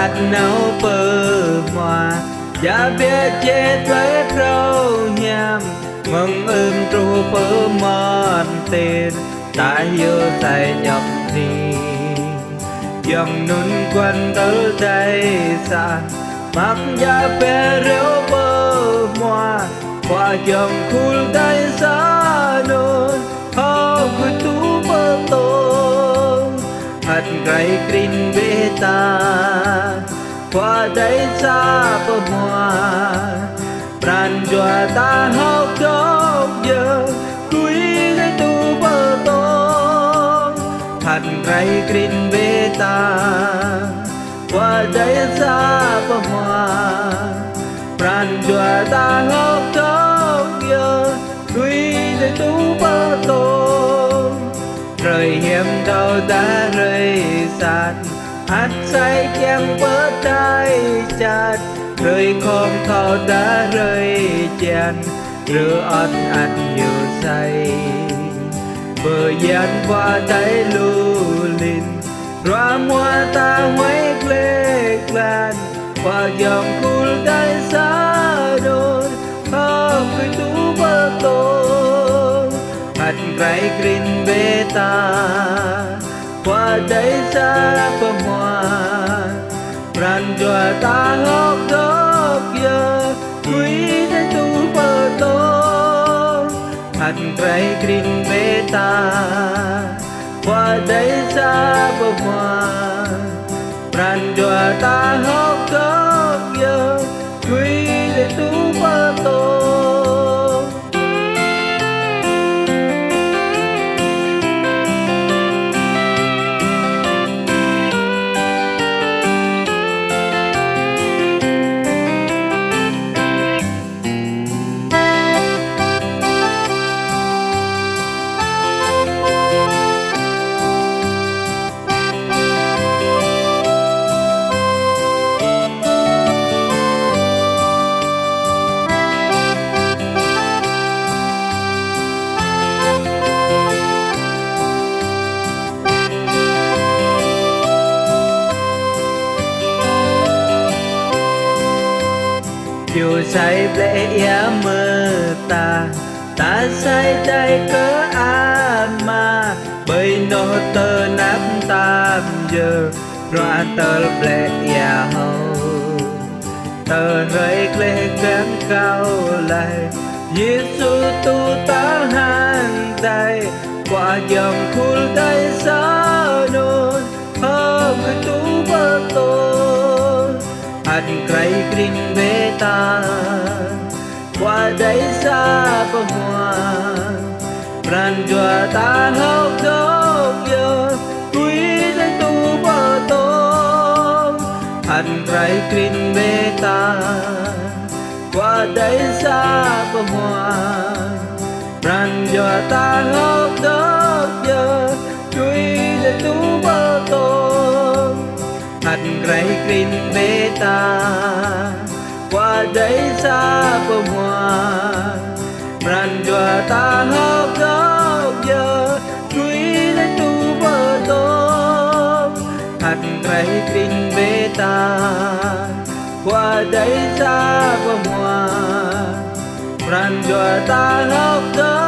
hạt nấu bờ hoa giá biết chết lấy rau nhằm mừng tru bờ mòn tên ta yêu say nhọc đi dòng nun quanh tới đây xa mặc giá bé rêu bờ hoa qua dòng khul tay xa nôn hao cứ tú bờ tô hạt gầy kinh bê ta qua đây xa bờ hoa pran jua ta hao chốc giờ cuối đây tú bờ tô hạt gầy kinh bê ta qua đây xa bờ hoa pran jua ta hao chốc giờ cuối đây tú bờ tô rời hiểm đau đã rơi sạt hát say chém bớt đai chặt rơi không thao đã rơi chèn rửa ớt ăn nhiều say bờ gian qua tay lưu lìn roa mua ta mấy lê lan qua dòng khul đai xa đôi không cứ tú bờ tô hạt gầy green bê ta qua đây xa bờ hoa pran jua ta hốc đốc giờ quý đây tu bờ tô hạt gầy green bê ta qua đây xa bờ hoa pran jua ta hốc đốc giờ quý đây tu bờ tô dù say ple ya mơ ta say tay cớ an ma bởi nó tơ nắp tam giờ roa tơ ple ya hầu tơ rơi ple cán cao lại Giêsu tu ta hàng tay qua dòng khul tay xa nôn hôm tu bơ tô hạt gầy green bê ta qua đây xa bờ hoa pran jua ta hốc đốc giờ quý đây tu bờ tô hạt gầy green bê ta qua đây xa bờ hoa pran jua ta hốc đốc giờ quý đây tu bờ tô hạt gầy green bê ta qua đây xa bờ hoa pran jua ta hốc đốc giờ quý đây tu bờ tô hạt gầy green bê ta qua đây xa bờ hoa pran jua ta hốc đốc